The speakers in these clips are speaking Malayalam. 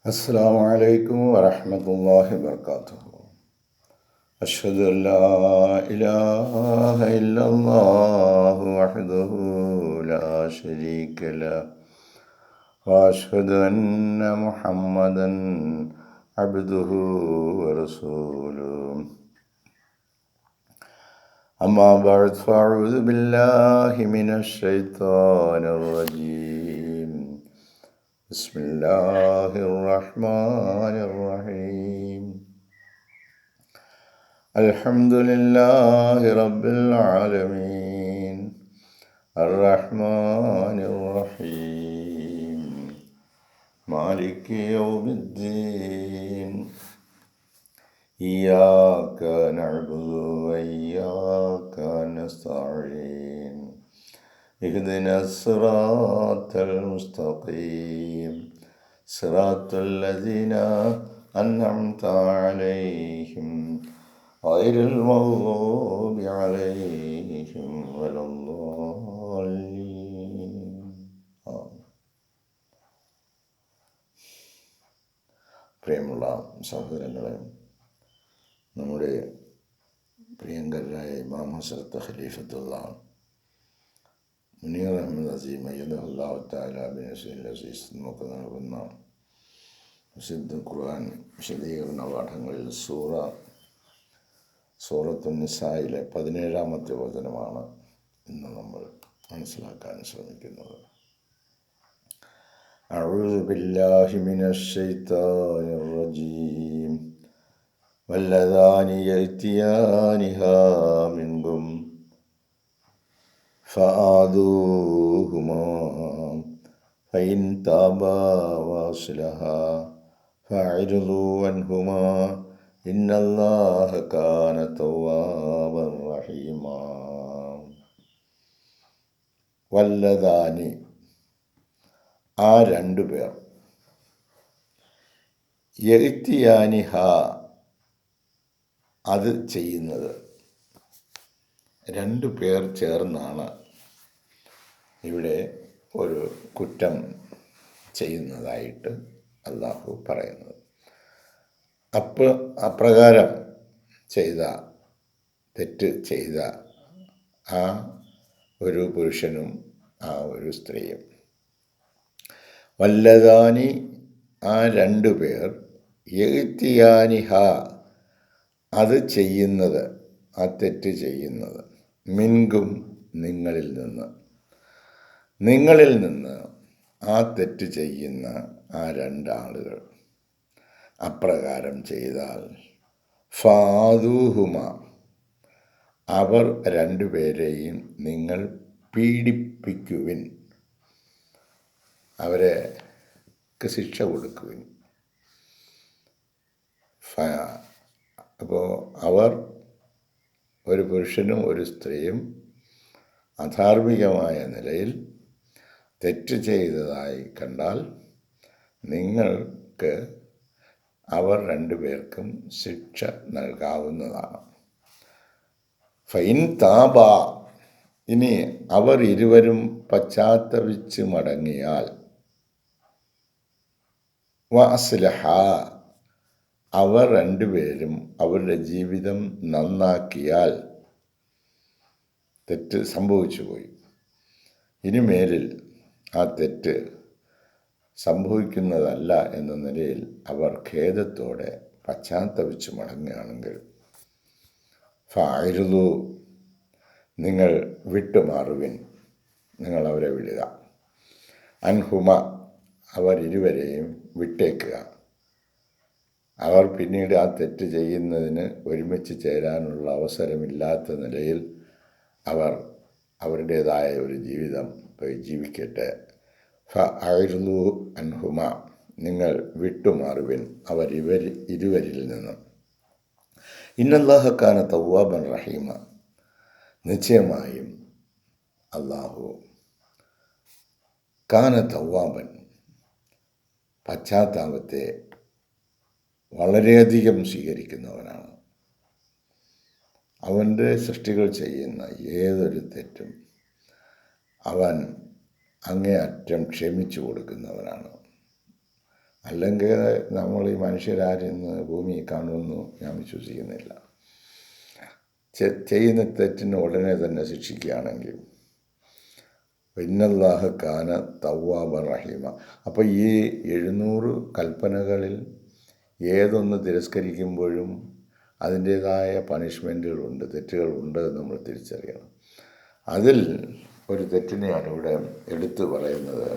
السلام عليكم ورحمة الله وبركاته. أشهد أن لا إله إلا الله وحده لا شريك له وأشهد أن محمدا عبده ورسوله. أما بعد فأعوذ بالله من الشيطان الرجيم. بسم الله الرحمن الرحيم. الحمد لله رب العالمين الرحمن الرحيم مالك يوم الدين. إياك نعبد وإياك نستعين. اهدنا الصراط المستقيم صراط الذين أنعمت عليهم غير المغضوب عليهم ولا الضالين. പ്രിയമുള്ള സഹോദരങ്ങളെ, നമ്മുടെ പ്രിയങ്കരായ ഇമാം ഹസ്രത്ത് ഖലീഫത്തുള്ള മുനീർ അഹമ്മദ് അസീം അയ്യദഹുല്ലാഹു തആല ബിനസ്രിൽ അസീസ് നമുക്ക് നൽകുന്ന വിശുദ്ധ ഖുർആൻ വിശദീകരണ പാഠങ്ങളിൽ സൂറത്തുൻ നിസായിലെ 17-ാമത്തെ വചനമാണ് ഇന്ന് നമ്മൾ മനസ്സിലാക്കാൻ ശ്രമിക്കുന്നത്. അഊദു ബില്ലാഹി മിനശ് ശൈത്താനിർ റജീം. വല്ലദാനി യഅ്തിയാനിഹാ മിൻകും ഫആദൂഹുമാ ഫഇൻ താബാ വഅസ്ലഹാ ഫഅരിദൂ അൻഹുമാ ഇന്നല്ലാഹ കാന തവ്വാബൻ റഹീമാ. വല്ലദാനി, ആ രണ്ടുപേർ, യഅ്തിയാനിഹ, അത് ചെയ്യുന്നത്. രണ്ടു പേർ ചേർന്നാണ് ഇവിടെ ഒരു കുറ്റം ചെയ്യുന്നതായിട്ട് അല്ലാഹു പറയുന്നത്. അപ്രകാരം തെറ്റ് ചെയ്ത ആ ഒരു പുരുഷനും ആ ഒരു സ്ത്രീയും. വല്ലദാനി, ആ രണ്ടു പേർ, യഅ്തിയാനിഹ, അത് ചെയ്യുന്നത്, ആ തെറ്റ് ചെയ്യുന്നത്, മിൻകും, നിങ്ങളിൽ നിന്ന് ആ തെറ്റ് ചെയ്യുന്ന ആ രണ്ടാളുകൾ അപ്രകാരം ചെയ്താൽ ഫാദൂഹുമ, അവർ രണ്ടുപേരെയും നിങ്ങൾ പീഡിപ്പിക്കുവിൻ, അവർക്ക് ശിക്ഷ കൊടുക്കുവിൻ. അപ്പോൾ അവർ, ഒരു പുരുഷനും ഒരു സ്ത്രീയും അധാർമികമായ നിലയിൽ തെറ്റ് ചെയ്തതായി കണ്ടാൽ നിങ്ങൾക്ക് അവർ രണ്ടുപേർക്കും ശിക്ഷ നൽകാവുന്നതാണ്. ഫൈൻ താബ, ഇനി അവർ ഇരുവരും പശ്ചാത്തപിച്ച് മടങ്ങിയാൽ, വഅസ്ലഹ, അവർ രണ്ടുപേരും അവരുടെ ജീവിതം നന്നാക്കിയാൽ, തെറ്റ് സംഭവിച്ചു പോയി, ഇനിമേലിൽ ആ തെറ്റ് സംഭവിക്കുന്നതല്ല എന്ന നിലയിൽ അവർ ഖേദത്തോടെ പശ്ചാത്തപിച്ച് മടങ്ങുകയാണെങ്കിൽ, ഫഅരിദൂ, നിങ്ങൾ വിട്ടുമാറുവിൻ, നിങ്ങൾ അവരെ വിടുക. അൻഹുമ, അവർ ഇരുവരെയും വിട്ടേക്കുക. അവർ പിന്നീട് ആ തെറ്റ് ചെയ്യുന്നതിന് ഒരുമിച്ച് ചേരാനുള്ള അവസരമില്ലാത്ത നിലയിൽ അവർ അവരുടേതായ ഒരു ജീവിതം ജീവിക്കട്ടെ. ഫഅരിദൂ അൻഹുമ, നിങ്ങൾ വിട്ടുമാറുവിൻ അവർ ഇരുവരിൽ നിന്നും. ഇന്നല്ലാഹ കാന തവ്വാബൻ റഹീമ, നിശ്ചയമായും അല്ലാഹു കാന തവ്വാബൻ, പശ്ചാത്താപത്തെ വളരെയധികം സ്വീകരിക്കുന്നവനാണ്. അവൻ്റെ സൃഷ്ടികൾ ചെയ്യുന്ന ഏതൊരു തെറ്റും അവൻ അങ്ങേയറ്റം ക്ഷമിച്ചു കൊടുക്കുന്നവനാണ്. അല്ലെങ്കിൽ നമ്മൾ ഈ മനുഷ്യരാരും ഇന്ന് ഭൂമി കാണുമെന്ന് ഞാൻ വിശ്വസിക്കുന്നില്ല. ചെയ്യുന്ന തെറ്റിന് ഉടനെ തന്നെ ശിക്ഷിക്കുകയാണെങ്കിൽ ഇന്നല്ലാഹ കാന തവ്വാബ റഹീമ. അപ്പോൾ ഈ 700 കൽപ്പനകളിൽ ഏതൊന്ന് തിരസ്കരിക്കുമ്പോഴും അതിൻ്റേതായ പണിഷ്മെൻറ്റുകളുണ്ട്, തെറ്റുകളുണ്ട് എന്ന് നമ്മൾ തിരിച്ചറിയണം. അതിൽ ഒരു തെറ്റിനെയാണ് ഇവിടെ എടുത്തു പറയുന്നത്,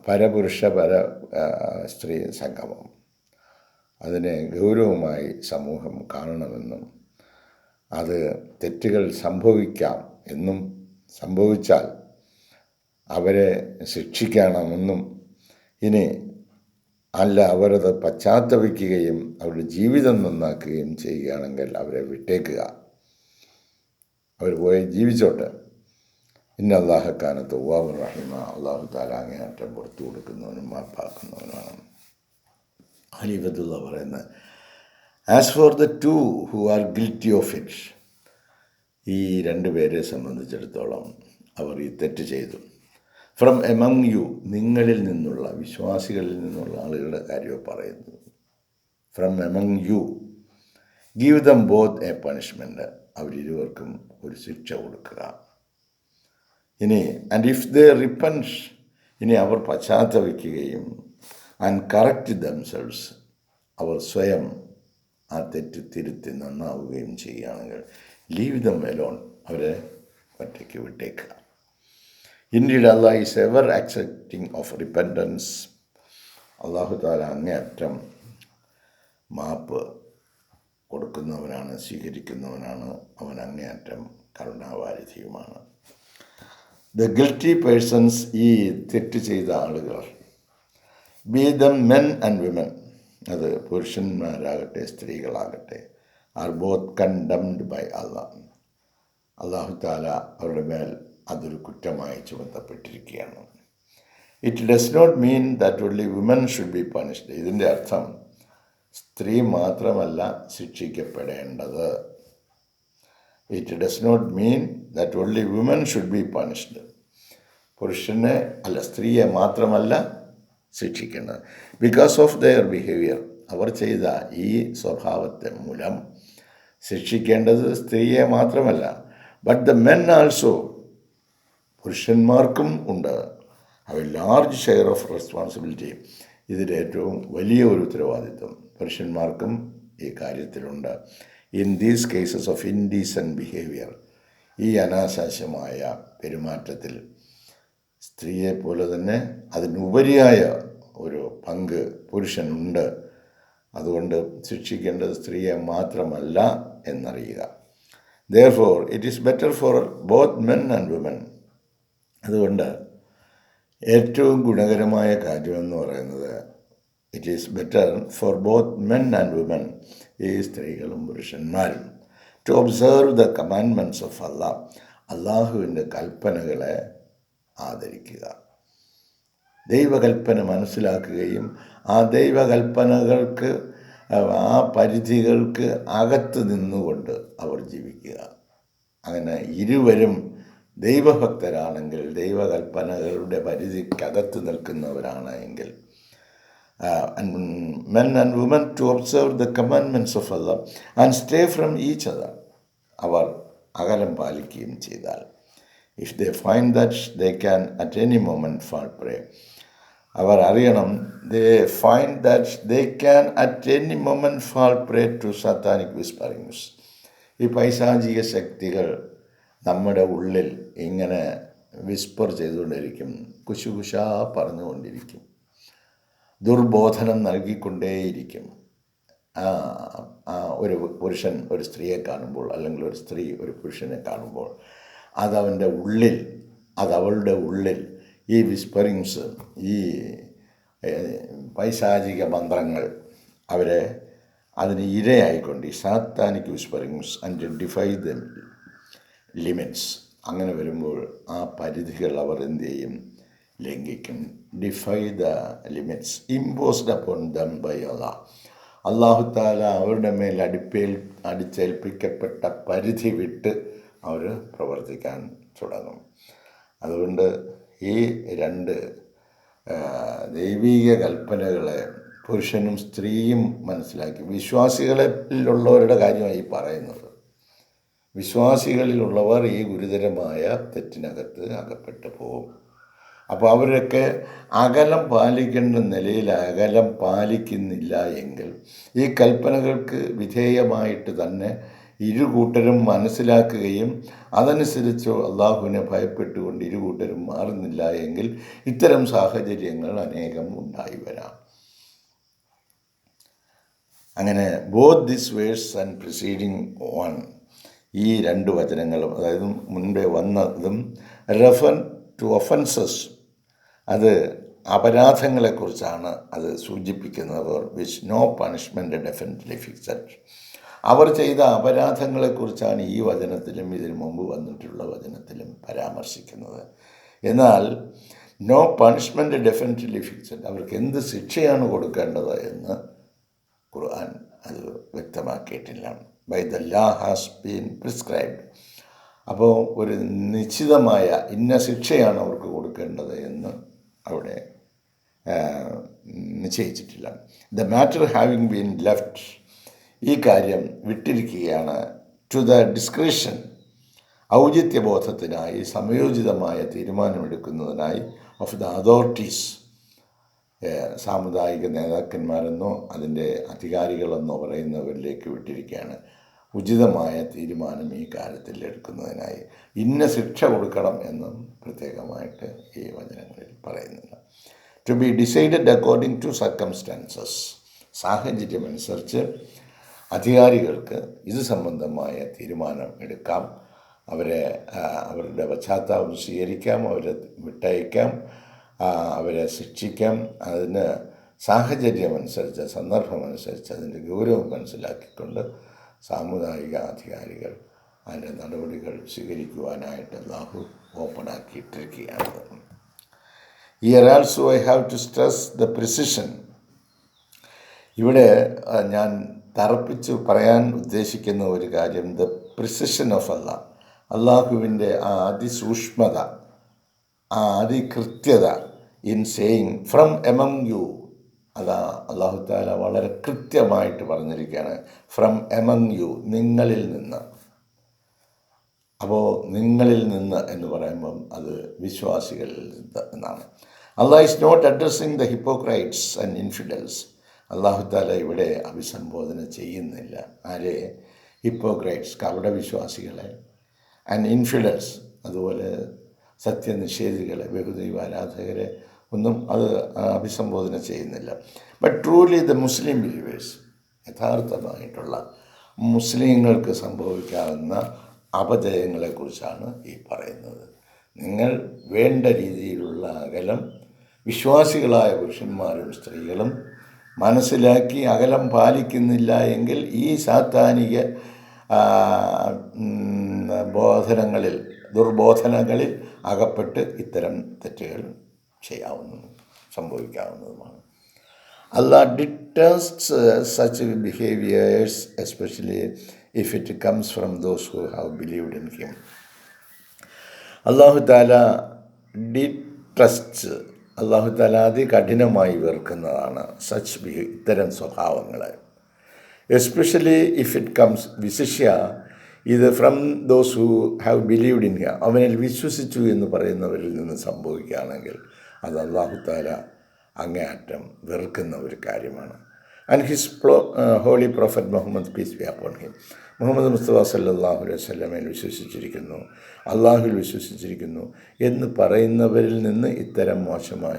പരപുരുഷ സ്ത്രീ സംഗമം. അതിനെ ഗൗരവമായി സമൂഹം കാണണമെന്നും അത് തെറ്റുകൾ സംഭവിക്കാം എന്നും സംഭവിച്ചാൽ അവരെ ശിക്ഷിക്കണമെന്നും ഇനി അല്ല അവരത് പശ്ചാത്തപിക്കുകയും അവരുടെ ജീവിതം നന്നാക്കുകയും ചെയ്യുകയാണെങ്കിൽ അവരെ വിട്ടേക്കുക, അവർ പോയി ജീവിച്ചോട്ടെ. ഇന്നല്ലാഹക്കാന തവ്വാബുർ റഹീമ. അള്ളാഹു തആല അങ്ങേയറ്റം പുറത്തു കൊടുക്കുന്നവനും മാപ്പാക്കുന്നവനാണ്. ഖലീഫത്തുള്ള പറയുന്നത്, as for the two who are guilty of it, ഈ 2 പേരെ സംബന്ധിച്ചിടത്തോളം അവർ ഈ തെറ്റ് ചെയ്തു. ഫ്രം എമംഗ് യു, നിങ്ങളിൽ നിന്നുള്ള വിശ്വാസികളിൽ നിന്നുള്ള ആളുകളുടെ കാര്യമാണ് പറയുന്നത്. From among you, give them both a punishment, അവരിരുവർക്കും ഒരു ശിക്ഷ കൊടുക്കുക. ഇനി ആൻഡ് ഇഫ് ദേ റിപ്പൻറ്റ്, ഇനി അവർ പശ്ചാത്തപിക്കുകയും ആൻഡ് കറക്റ്റ് ദംസെൽസ്, അവർ സ്വയം ആ തെറ്റ് തിരുത്തി നന്നാവുകയും ചെയ്യുകയാണെങ്കിൽ ലീവ് ദം എലോൺ, അവരെ ഒറ്റയ്ക്ക് വിട്ടേക്കുക. Indeed Allah is ever accepting of repentance, അള്ളാഹു തആല അങ്ങേയറ്റം മാപ്പ് കൊടുക്കുന്നവനാണ്, സ്വീകരിക്കുന്നവനാണ്, അവൻ അങ്ങേയറ്റം കരുണാവാരിധിയുമാണ്. ദ ഗിൽറ്റി പേഴ്സൺസ്, ഈ തെറ്റ് ചെയ്ത ആളുകൾ, be them men and women, അത് പുരുഷന്മാരാകട്ടെ സ്ത്രീകളാകട്ടെ, are both condemned by Allah, അള്ളാഹു തആല അവരുടെ മേൽ അതൊരു കുറ്റമായി ചുമത്തപ്പെട്ടിരിക്കുകയാണ്. It does not mean that only woman should be punished, ഇതിൻ്റെ അർത്ഥം സ്ത്രീ മാത്രമല്ല ശിക്ഷിക്കപ്പെടേണ്ടത്. It does not mean that only woman should be punished, പുരുഷനെ അല്ല സ്ത്രീയെ മാത്രമല്ല ശിക്ഷിക്കേണ്ടത്. ബിക്കോസ് ഓഫ് ദെയർ ബിഹേവിയർ, അവർ ചെയ്ത ഈ സ്വഭാവത്തെ മൂലം ശിക്ഷിക്കേണ്ടത് സ്ത്രീയെ മാത്രമല്ല, ബട്ട് ദ മെൻ ആൾസോ, പുരുഷന്മാർക്കും ഉണ്ട് അവ ലാർജ് ഷെയർ ഓഫ് റെസ്പോൺസിബിലിറ്റി, ഇതിൽ ഏറ്റവും വലിയ ഒരു ഉത്തരവാദിത്വം പുരുഷന്മാർക്കും ഈ കാര്യത്തിലുണ്ട്. In these cases of indecent behaviour, ഈ അനാശാസ്യമായ പെരുമാറ്റത്തിൽ സ്ത്രീയെപ്പോലെ തന്നെ അതിനുപരിയായ ഒരു പങ്ക് പുരുഷനുണ്ട്. അതുകൊണ്ട് ശിക്ഷിക്കേണ്ടത് സ്ത്രീയെ മാത്രമല്ല എന്നറിയുക. Therefore, it is better for both men and women. അതുകൊണ്ട് ഏറ്റവും ഗുണകരമായ കാര്യമെന്ന് പറയുന്നത് it is better for both men and woman, ഈ സ്ത്രീകളും പുരുഷന്മാരും, to observe the commandments of Allah, അള്ളാഹുവിൻ്റെ കൽപ്പനകളെ ആദരിക്കുക, ദൈവകൽപ്പന മനസ്സിലാക്കുകയും ആ ദൈവകൽപ്പനകൾക്ക് ആ പരിധികൾക്ക് അകത്ത് നിന്നുകൊണ്ട് അവർ ജീവിക്കുക. അങ്ങനെ ഇരുവരും ദൈവഭക്തരാണെങ്കിൽ, ദൈവകൽപ്പനകളുടെ പരിധിക്കകത്ത് നിൽക്കുന്നവരാണ് എങ്കിൽ, men and women to observe the commandments of Allah and stay from each other, അവർ അകലം പാലിക്കുകയും ചെയ്താൽ, if they find that they can at any moment fall prey, അവർ അറിയണം, they find that they can at any moment fall prey to satanic whisperings, ഈ പൈശാചിക ശക്തികൾ നമ്മുടെ ഉള്ളിൽ ഇങ്ങനെ വിസ്പർ ചെയ്തുകൊണ്ടിരിക്കും, കുശുകുശാ പറഞ്ഞുകൊണ്ടിരിക്കും, ദുർബോധനം നൽകിക്കൊണ്ടേയിരിക്കും. ഒരു പുരുഷൻ ഒരു സ്ത്രീയെ കാണുമ്പോൾ, അല്ലെങ്കിൽ ഒരു സ്ത്രീ ഒരു പുരുഷനെ കാണുമ്പോൾ, അതവൻ്റെ ഉള്ളിൽ, അതവളുടെ ഉള്ളിൽ ഈ വിസ്പറിങ്സ്, ഈ പൈശാചിക മന്ത്രങ്ങൾ അവരെ അതിന് ഇരയായിക്കൊണ്ട്, ഈ Satanic whisperings and defy the limits, അങ്ങനെ വരുമ്പോൾ ആ പരിധികൾ അവർ എന്ത് ചെയ്യും, ലംഘിക്കും. Defy the limits imposed upon them by Allah, അല്ലാഹു തആല അവരുടെ മേൽ അടിച്ചേൽപ്പിക്കപ്പെട്ട പരിധി വിട്ട് അവർ പ്രവർത്തിക്കാൻ തുടങ്ങും. അതുകൊണ്ട് ഈ 2 ദൈവീക കൽപ്പനകളെ പുരുഷനും സ്ത്രീയും മനസ്സിലാക്കി, വിശ്വാസികളിലുള്ളവരുടെ കാര്യമായി പറയുന്നത്. വിശ്വാസികളിലുള്ളവർ ഈ ഗുരുതരമായ തെറ്റിനകത്ത് അകപ്പെട്ടു പോകും. അപ്പോൾ അവരൊക്കെ അകലം പാലിക്കേണ്ട നിലയിൽ അകലം പാലിക്കുന്നില്ല എങ്കിൽ ഈ കൽപ്പനകൾക്ക് വിധേയമായിട്ട് തന്നെ ഇരുകൂട്ടരും മനസ്സിലാക്കുകയും അതനുസരിച്ച് അള്ളാഹുവിനെ ഭയപ്പെട്ടുകൊണ്ട് ഇരുകൂട്ടരും മാറുന്നില്ല എങ്കിൽ ഇത്തരം സാഹചര്യങ്ങൾ അനേകം ഉണ്ടായി വരാം. അങ്ങനെ both this verse and preceding one, ഈ രണ്ട് വചനങ്ങളും, അതായത് മുൻപേ വന്നതും റെഫർ ടു ഒഫൻസസ്, അത് അപരാധങ്ങളെക്കുറിച്ചാണ് അത് സൂചിപ്പിക്കുന്നത്. Which no punishment definitely fixed. അവർ ചെയ്ത അപരാധങ്ങളെക്കുറിച്ചാണ് ഈ വചനത്തിലും ഇതിനു മുമ്പ് വന്നിട്ടുള്ള വചനത്തിലും പരാമർശിക്കുന്നത്. എന്നാൽ നോ പണിഷ്മെൻറ്റ് ഡെഫിനറ്റ്ലി ഫിക്സഡ്, അവർക്ക് എന്ത് ശിക്ഷയാണ് കൊടുക്കേണ്ടത് എന്ന് ഖുർആൻ അത് വ്യക്തമാക്കിയിട്ടില്ല. By the law has been prescribed. അപ്പോൾ ഒരു നിശ്ചിതമായ ഇന്ന ശിക്ഷയാണ് അവർക്ക് കൊടുക്കേണ്ടത് എന്ന് അവിടെ നിശ്ചയിച്ചിട്ടില്ല. The matter having been left, ഈ കാര്യം വിട്ടിരിക്കുകയാണ് ടു ദ ഡിസ്ക്രിഷൻ, ഔചിത്യബോധത്തിനായി സമയോചിതമായ തീരുമാനമെടുക്കുന്നതിനായി ഓഫ് ദ അതോറിറ്റീസ്, സാമുദായിക നേതാക്കന്മാരെന്നോ അതിൻ്റെ അധികാരികളെന്നോ പറയുന്നവരിലേക്ക് വിട്ടിരിക്കുകയാണ്. ഉചിതമായ തീരുമാനം ഈ കാര്യത്തിൽ എടുക്കുന്നതിനായി ഇന്ന ശിക്ഷ കൊടുക്കണം എന്നും പ്രത്യേകമായിട്ട് ഈ വചനങ്ങളിൽ പറയുന്നില്ല. To be decided according to circumstances, സാഹചര്യമനുസരിച്ച് അധികാരികൾക്ക് ഇത് സംബന്ധമായ തീരുമാനം എടുക്കാം. അവരുടെ പശ്ചാത്താപം സ്വീകരിക്കാം, അവരെ വിട്ടയക്കാം, അവരെ ശിക്ഷിക്കാം. അതിന് സാഹചര്യമനുസരിച്ച്, സന്ദർഭമനുസരിച്ച് അതിൻ്റെ ഗൗരവം മനസ്സിലാക്കിക്കൊണ്ട് സാമുദായിക അധികാരികൾ അതിൻ്റെ നടപടികൾ സ്വീകരിക്കുവാനായിട്ട് അല്ലാഹു ഓപ്പണാക്കിയിട്ടിരിക്കുകയാണ്. Here also I have to stress the precision. ഇവിടെ ഞാൻ തറപ്പിച്ച് പറയാൻ ഉദ്ദേശിക്കുന്ന ഒരു കാര്യം, ദ പ്രിസിഷൻ ഓഫ് അല്ലാഹ്, അള്ളാഹുവിൻ്റെ ആ അതിസൂക്ഷ്മത, ആ അതികൃത്യത in saying from among you. അതാ അല്ലാഹു തആല വളരെ കൃത്യമായിട്ട് പറഞ്ഞിരിക്കുകയാണ്, ഫ്രം എമംഗ് യു, നിങ്ങളിൽ നിന്ന്. അപ്പോൾ നിങ്ങളിൽ നിന്ന് എന്ന് പറയുമ്പം അത് വിശ്വാസികളിൽ എന്നാണ്. Allah is not addressing the hypocrites and infidels. അല്ലാഹു തആല ഇവിടെ അഭിസംബോധന ചെയ്യുന്നില്ല ആരെ? ഹിപ്പോക്രൈറ്റ്സ്, കപടവിശ്വാസികളെ, ആൻഡ് ഇൻഫിഡൽസ്, അതുപോലെ സത്യനിഷേധികളെ, ബഹുദൈവ ആരാധകരെ ഒന്നും അത് അഭിസംബോധന ചെയ്യുന്നില്ല. But truly the Muslim believers, യഥാർത്ഥമായിട്ടുള്ള മുസ്ലിങ്ങൾക്ക് സംഭവിക്കാവുന്ന അപജയങ്ങളെക്കുറിച്ചാണ് ഈ പറയുന്നത്. നിങ്ങൾ വേണ്ട രീതിയിലുള്ള അകലം വിശ്വാസികളായ പുരുഷന്മാരും സ്ത്രീകളും മനസ്സിലാക്കി അകലം പാലിക്കുന്നില്ല എങ്കിൽ ഈ സാത്താനിക ദുർബോധനങ്ങളിൽ അകപ്പെട്ട് ഇത്തരം തെറ്റുകൾ സംഭവിക്കാവുന്നതുമാണ്. Allah detests such behaviors, especially if it comes from those who have believed in Him. അല്ലാഹു തആല ഡിട്രസ്റ്റ്, അല്ലാഹു തആല അതികഠിനമായി വെറുക്കുന്നതാണ് ഇത്തരം സ്വഭാവങ്ങളെ. എസ്പെഷ്യലി ഇഫ് ഇറ്റ് കംസ്, വിശിഷ്യ ഇത് from those who have believed in him, അവനിൽ വിശ്വസിച്ചു എന്ന് പറയുന്നവരിൽ നിന്ന് സംഭവിക്കുകയാണെങ്കിൽ അത് അല്ലാഹു തആല അങ്ങേയറ്റം വെറുക്കുന്ന ഒരു കാര്യമാണ്. And his holy prophet Muhammad peace be upon him, മുഹമ്മദ് മുസ്തഫ സല്ലല്ലാഹു അലൈഹി വസല്ലമയിൽ വിശ്വസിച്ചിരിക്കുന്നു, അള്ളാഹുവിൽ വിശ്വസിച്ചിരിക്കുന്നു എന്ന് പറയുന്നവരിൽ നിന്ന് ഇത്തരം മോശമായ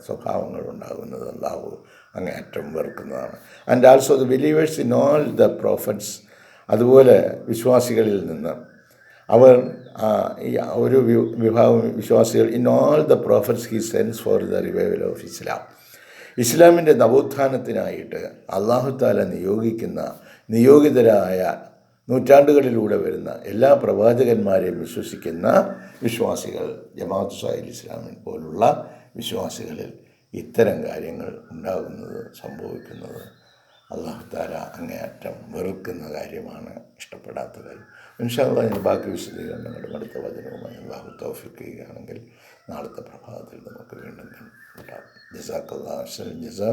സ്വഭാവങ്ങൾ ഉണ്ടാകുന്നത് അള്ളാഹു അങ്ങേയറ്റം വെറുക്കുന്നതാണ്. And also the believers in all the prophets, അതുപോലെ വിശ്വാസികളിൽ നിന്ന് അവർ ഒരു വിഭാഗം വിശ്വാസികൾ, in all the prophets he sense for the revival of Islam, ഇസ്ലാമിൻ്റെ നവോത്ഥാനത്തിനായിട്ട് അല്ലാഹു തആല നിയോഗിക്കുന്ന നിയോഗിതരായ നൂറ്റാണ്ടുകളിലൂടെ വരുന്ന എല്ലാ പ്രവാചകന്മാരെയും വിശ്വസിക്കുന്ന വിശ്വാസികൾ, ജമാഅത്ത് ഇസ്ലാഹി ഇസ്ലാമിൻ പോലുള്ള വിശ്വാസികളിൽ ഇത്തരം കാര്യങ്ങൾ സംഭവിക്കുന്നത് അല്ലാഹു തആല അങ്ങേയറ്റം വെറുക്കുന്ന കാര്യമാണ്, ഇഷ്ടപ്പെടാത്ത കാര്യം. ഇൻഷാ അല്ലാഹ് ഇതിൻ്റെ ബാക്കി വിശദീകരണങ്ങളും അടുത്ത വചനവുമായി അല്ലാഹു തൗഫീഖ് ചെയ്യുകയാണെങ്കിൽ നാളത്തെ പ്രഭാതത്തിൽ നമുക്ക് വീണ്ടും കണ്ടാം. ജസാക്കല്ലാഹു അഹ്സനൽ ജസാ.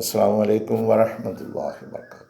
അസ്സലാമു അലൈക്കും വറഹ്മത്തുള്ളാഹി വബറകാതുഹു.